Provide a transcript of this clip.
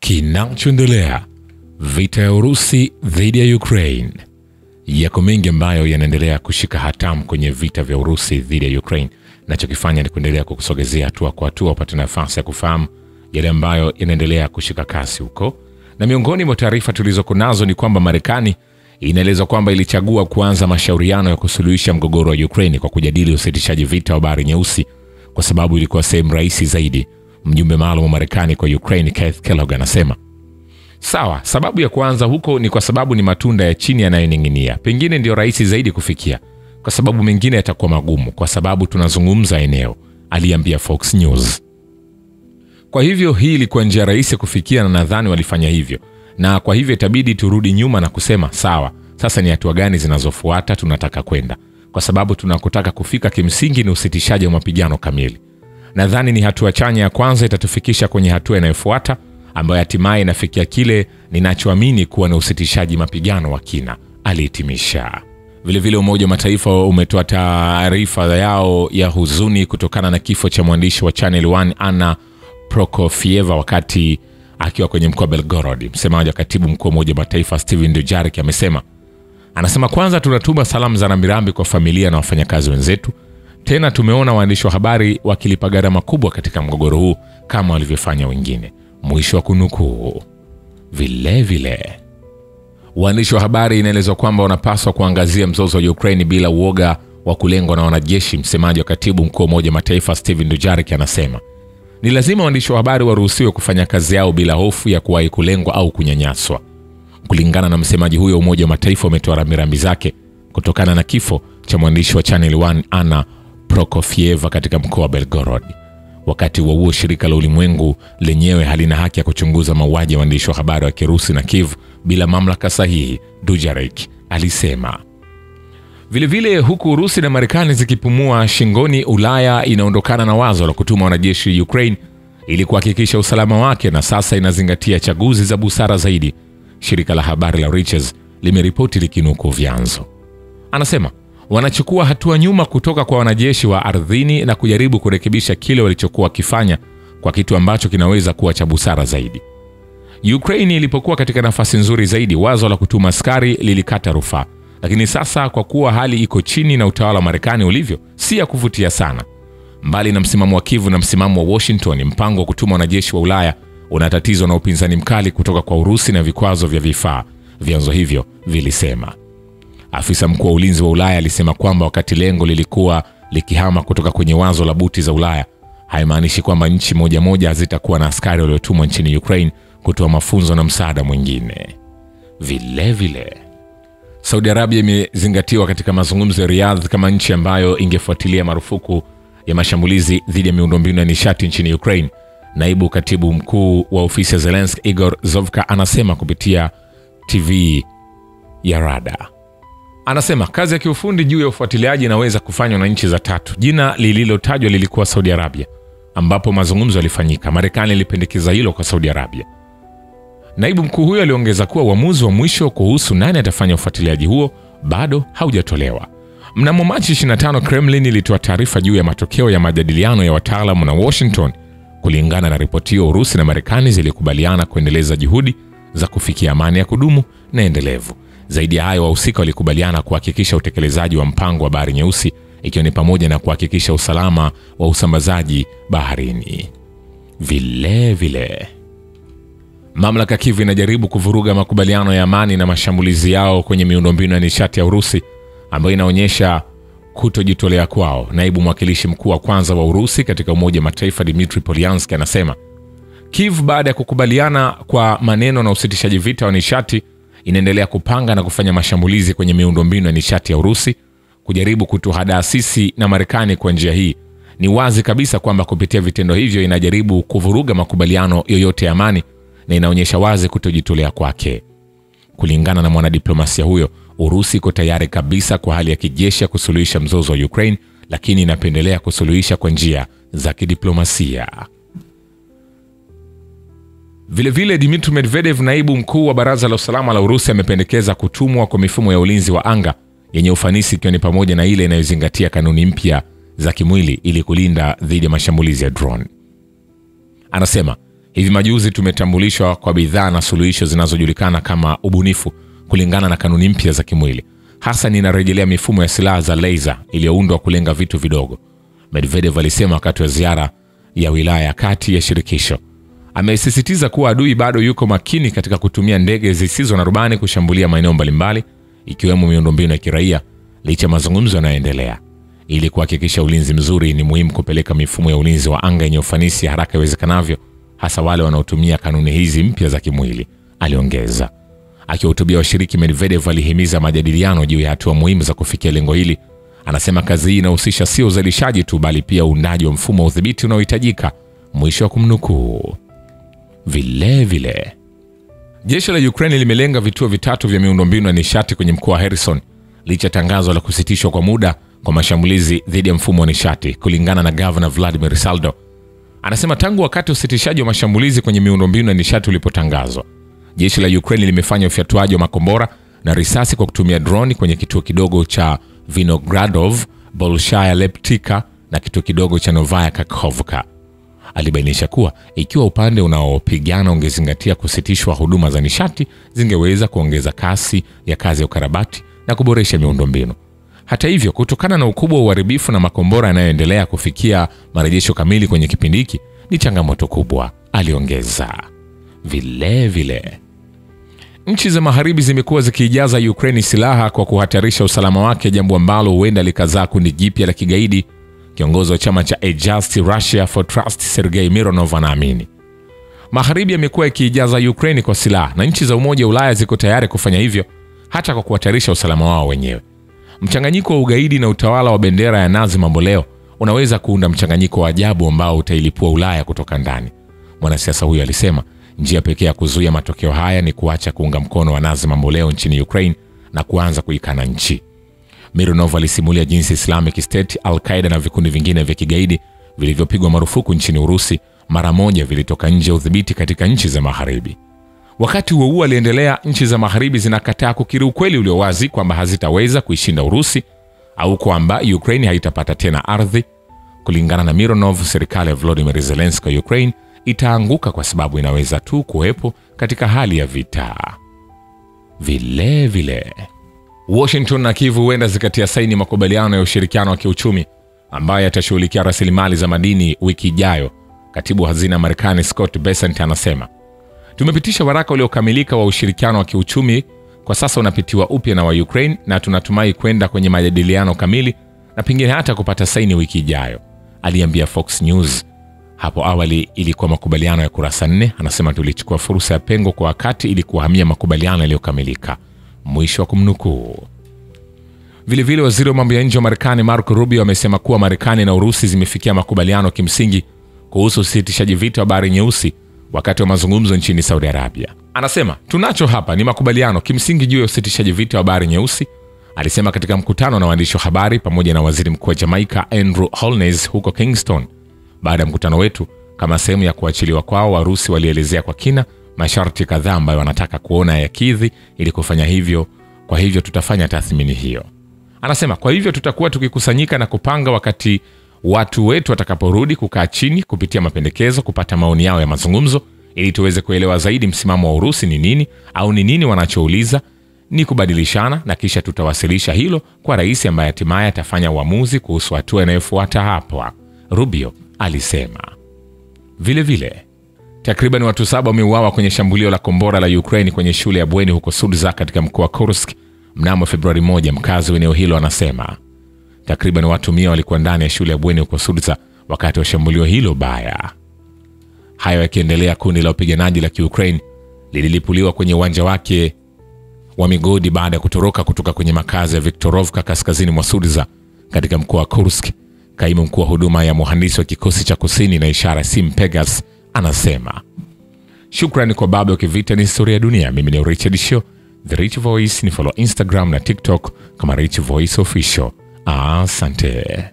Kinachoendelea, vita ya Urusi dhidi ya Ukraine. Yako mengi ambayo yanaendelea kushika hatamu kwenye vita vya Urusi dhidi ya Ukraine. Nachokifanya ni kuendelea kukusogezea hatua kwa hatua upate nafasi ya kufahamu yale ambayo yanaendelea kushika kasi huko. Na miongoni mwa taarifa tulizokunazo ni kwamba Marekani inaeleza kwamba ilichagua kuanza mashauriano ya kusuluhisha mgogoro wa Ukraine kwa kujadili usitishaji vita wa Bahari Nyeusi kwa sababu ilikuwa sehemu rahisi zaidi. Mjumbe maalum wa Marekani kwa Ukraine Keith Kellogg anasema, sawa, sababu ya kuanza huko ni kwa sababu ni matunda ya chini yanayoning'inia. Pengine ndio rahisi zaidi kufikia, kwa sababu mengine yatakuwa magumu kwa sababu tunazungumza eneo, aliambia Fox News. Kwa hivyo hii ilikuwa njia rahisi kufikia na nadhani walifanya hivyo. Na kwa hivyo itabidi turudi nyuma na kusema, sawa, sasa ni hatua gani zinazofuata tunataka kwenda? Kwa sababu tunakotaka kufika kimsingi ni usitishaji wa mapigano kamili. Nadhani ni hatua chanya ya kwanza itatufikisha kwenye hatua inayofuata ambayo hatimaye inafikia kile ninachoamini kuwa na usitishaji mapigano wa kina, alihitimisha. Vile Umoja wa Mataifa umetoa taarifa yao ya huzuni kutokana na kifo cha mwandishi wa Channel 1 Anna Prokofieva wakati akiwa kwenye mkoa wa Belgorod. Msemaji wa katibu mkuu wa Umoja wa Mataifa Steven Dujarric anasema kwanza tunatuma salamu za rambirambi kwa familia na wafanyakazi wenzetu. Tena tumeona waandishi wa habari wakilipa gharama kubwa katika mgogoro huu kama walivyofanya wengine. Mwisho wa kunukuu. Vile waandishi wa habari inaelezwa kwamba wanapaswa kuangazia mzozo wa Ukraine bila uoga wa kulengwa na wanajeshi. Msemaji wa katibu mkuu wa Umoja wa Mataifa Steven Dujarric anasema ni lazima waandishi wa habari waruhusiwe kufanya kazi yao bila hofu ya kuwahi kulengwa au kunyanyaswa. Kulingana na msemaji huyo wa Umoja wa Mataifa, umetoa rambirambi zake kutokana na kifo cha mwandishi wa Channel 1 Anna Prokofieva katika mkoa wa Belgorod. Wakati huo shirika la ulimwengu lenyewe halina haki ya kuchunguza mauaji ya waandishi wa habari wa Kirusi na Kiev bila mamlaka sahihi, Dujarric alisema. Vile huku Urusi na Marekani zikipumua shingoni, Ulaya inaondokana na wazo la kutuma wanajeshi Ukraine ili kuhakikisha usalama wake na sasa inazingatia chaguzi za busara zaidi. Shirika la habari la Reuters limeripoti likinukuu vyanzo. Anasema wanachukua hatua nyuma kutoka kwa wanajeshi wa ardhini na kujaribu kurekebisha kile walichokuwa wakifanya kwa kitu ambacho kinaweza kuwa cha busara zaidi. Ukraine ilipokuwa katika nafasi nzuri zaidi, wazo la kutuma askari lilikata rufaa. Lakini sasa kwa kuwa hali iko chini na utawala wa Marekani ulivyo, si ya kuvutia sana. Mbali na msimamo wa Kiev na msimamo wa Washington, mpango wa kutuma wanajeshi wa Ulaya unatatizwa na upinzani mkali kutoka kwa Urusi na vikwazo vya vifaa, vyanzo hivyo vilisema. Afisa mkuu wa ulinzi wa Ulaya alisema kwamba wakati lengo lilikuwa likihama kutoka kwenye wazo la buti za Ulaya, haimaanishi kwamba nchi moja hazitakuwa na askari waliotumwa nchini Ukraine kutoa mafunzo na msaada mwingine. Vile Saudi Arabia imezingatiwa katika mazungumzo ya Riyadh kama nchi ambayo ingefuatilia marufuku ya mashambulizi dhidi ya miundombinu ya nishati nchini Ukraine. Naibu katibu mkuu wa ofisi ya Zelensky Igor Zovka anasema kupitia TV ya Rada. Anasema kazi ya kiufundi juu ya ufuatiliaji inaweza kufanywa na nchi za tatu. Jina lililotajwa lilikuwa Saudi Arabia, ambapo mazungumzo yalifanyika. Marekani ilipendekeza hilo kwa Saudi Arabia. Naibu mkuu huyo aliongeza kuwa uamuzi wa mwisho kuhusu nani atafanya ufuatiliaji huo bado haujatolewa. Mnamo Machi 25, Kremlin ilitoa taarifa juu ya matokeo ya majadiliano ya wataalamu na Washington. Kulingana na ripoti hiyo, Urusi na Marekani zilikubaliana kuendeleza juhudi za kufikia amani ya kudumu na endelevu. Zaidi ya hayo, wahusika walikubaliana kuhakikisha utekelezaji wa mpango wa Bahari Nyeusi, ikiwa ni pamoja na kuhakikisha usalama wa usambazaji baharini. Vile mamlaka Kiev inajaribu kuvuruga makubaliano ya amani na mashambulizi yao kwenye miundombinu ya nishati ya Urusi, ambayo inaonyesha kutojitolea kwao. Naibu mwakilishi mkuu wa kwanza wa Urusi katika Umoja wa Mataifa Dmitry Polyanski anasema Kiev, baada ya kukubaliana kwa maneno na usitishaji vita wa nishati, inaendelea kupanga na kufanya mashambulizi kwenye miundombinu ya nishati ya Urusi kujaribu kutuhadaa sisi na Marekani kwa njia hii. Ni wazi kabisa kwamba kupitia vitendo hivyo inajaribu kuvuruga makubaliano yoyote ya amani na inaonyesha wazi kutojitolea kwake. Kulingana na mwanadiplomasia huyo, Urusi iko tayari kabisa kwa hali ya kijeshi ya kusuluhisha mzozo wa Ukraine, lakini inapendelea kusuluhisha kwa njia za kidiplomasia. Vile Dmitry Medvedev, naibu mkuu wa Baraza la Usalama la Urusi, amependekeza kutumwa kwa mifumo ya ulinzi wa anga yenye ufanisi, ikiwa ni pamoja na ile inayozingatia kanuni mpya za kimwili ili kulinda dhidi ya mashambulizi ya drone. Anasema Hivi majuzi tumetambulishwa kwa bidhaa na suluhisho zinazojulikana kama ubunifu kulingana na kanuni mpya za kimwili. Hasa ninarejelea mifumo ya silaha za laser iliyoundwa kulenga vitu vidogo, Medvedev alisema wakati wa ziara ya wilaya ya kati ya shirikisho. Amesisitiza kuwa adui bado yuko makini katika kutumia ndege zisizo na rubani kushambulia maeneo mbalimbali ikiwemo miundombinu ya kiraia licha mazungumzo yanayoendelea. Ili kuhakikisha ulinzi mzuri, ni muhimu kupeleka mifumo ya ulinzi wa anga yenye ufanisi haraka iwezekanavyo, hasa wale wanaotumia kanuni hizi mpya za kimwili, aliongeza. Akiwahutubia washiriki, Medvedev alihimiza majadiliano juu ya hatua muhimu za kufikia lengo hili. Anasema kazi hii inahusisha sio uzalishaji tu, bali pia uundaji wa mfumo wa udhibiti unaohitajika, mwisho wa kumnukuu. Vile jeshi la Ukraine limelenga vituo vitatu vya miundombinu ya nishati kwenye mkoa wa Kherson licha tangazo la kusitishwa kwa muda kwa mashambulizi dhidi ya mfumo wa nishati, kulingana na Governor Vladimir Saldo. Anasema tangu wakati usitishaji wa mashambulizi kwenye miundombinu ya nishati ulipotangazwa, jeshi la Ukraine limefanya ufyatuaji wa makombora na risasi kwa kutumia droni kwenye kituo kidogo cha Vinogradov, Bolshaya Leptika na kituo kidogo cha Novaya Kakhovka. Alibainisha kuwa ikiwa upande unaopigana ungezingatia kusitishwa huduma za nishati, zingeweza kuongeza kasi ya kazi ya ukarabati na kuboresha miundombinu. Hata hivyo, kutokana na ukubwa wa uharibifu na makombora yanayoendelea, kufikia marejesho kamili kwenye kipindi hiki ni changamoto kubwa, aliongeza. Vile nchi za magharibi zimekuwa zikiijaza Ukraine silaha kwa kuhatarisha usalama wake, jambo ambalo huenda likazaa kundi jipya la kigaidi. Kiongozi wa chama cha Just Russia for Trust, Sergei Mironov, anaamini magharibi yamekuwa ikiijaza Ukraine kwa silaha na nchi za Umoja wa Ulaya ziko tayari kufanya hivyo hata kwa kuhatarisha usalama wao wenyewe. Mchanganyiko wa ugaidi na utawala wa bendera ya Nazi mamboleo unaweza kuunda mchanganyiko wa ajabu ambao utailipua Ulaya kutoka ndani. Mwanasiasa huyo alisema njia pekee ya kuzuia matokeo haya ni kuacha kuunga mkono wa Nazi mamboleo nchini Ukraine na kuanza kuikana nchi. Mironov alisimulia jinsi Islamic State, Al-Qaeda na vikundi vingine vya kigaidi vilivyopigwa marufuku nchini Urusi mara moja vilitoka nje ya udhibiti katika nchi za magharibi. Wakati huo aliendelea, nchi za magharibi zinakataa kukiri ukweli ulio wazi kwamba hazitaweza kuishinda Urusi au kwamba Ukraine haitapata tena ardhi. Kulingana na Mironov, serikali ya Volodymyr Zelensky wa Ukraine itaanguka kwa sababu inaweza tu kuwepo katika hali ya vita. Vile Washington na Kyiv huenda zikatia saini makubaliano ya ushirikiano wa kiuchumi ambayo yatashughulikia rasilimali za madini wiki ijayo. Katibu hazina ya Marekani Scott Bessent anasema, tumepitisha waraka uliokamilika wa ushirikiano wa kiuchumi, kwa sasa unapitiwa upya na wa Ukraine na tunatumai kwenda kwenye majadiliano kamili na pengine hata kupata saini wiki ijayo, aliambia Fox News. Hapo awali ilikuwa makubaliano ya kurasa 4. Anasema tulichukua fursa ya pengo kwa wakati ili kuhamia makubaliano yaliyokamilika, mwisho wa kumnukuu. Vile waziri wa mambo ya nje wa Marekani Marco Rubio amesema kuwa Marekani na Urusi zimefikia makubaliano kimsingi kuhusu usitishaji vita wa Bahari Nyeusi wakati wa mazungumzo nchini Saudi Arabia. Anasema tunacho hapa ni makubaliano kimsingi juu ya usitishaji vita wa Bahari Nyeusi, alisema katika mkutano na waandishi wa habari pamoja na waziri mkuu wa Jamaica Andrew Holness huko Kingston. Baada ya mkutano wetu, kama sehemu ya kuachiliwa kwao, Warusi walielezea kwa kina masharti kadhaa ambayo wanataka kuona yakidhi ili kufanya hivyo. Kwa hivyo tutafanya tathmini hiyo. Anasema kwa hivyo tutakuwa tukikusanyika na kupanga wakati watu wetu watakaporudi, kukaa chini kupitia mapendekezo, kupata maoni yao ya mazungumzo ili tuweze kuelewa zaidi msimamo wa Urusi ni nini au ni nini wanachouliza, ni kubadilishana na kisha tutawasilisha hilo kwa rais ambaye hatimaye atafanya uamuzi kuhusu hatua inayofuata hapo, Rubio alisema. Vile takriban watu 7 wameuawa kwenye shambulio la kombora la Ukraine kwenye shule ya bweni huko Sudza katika mkoa wa Kursk mnamo Februari 1. Mkazi wa eneo hilo anasema takriban watu 100 walikuwa ndani ya shule ya bweni huko Sudza wakati wa shambulio hilo baya. Hayo yakiendelea, kundi la upiganaji la Ukraine lililipuliwa kwenye uwanja wake wa migodi baada ya kutoroka kutoka kwenye makazi ya Viktorovka kaskazini mwa Sudza katika mkoa wa Kursk. Kaimu mkuu wa huduma ya mhandisi wa kikosi cha kusini na ishara Sim Pegas anasema, shukrani kwa baba wa kivita ni historia ya dunia. Mimi ni Richard Show, The Rich Voice. Ni follow Instagram na TikTok kama Rich Voice Official. Asante.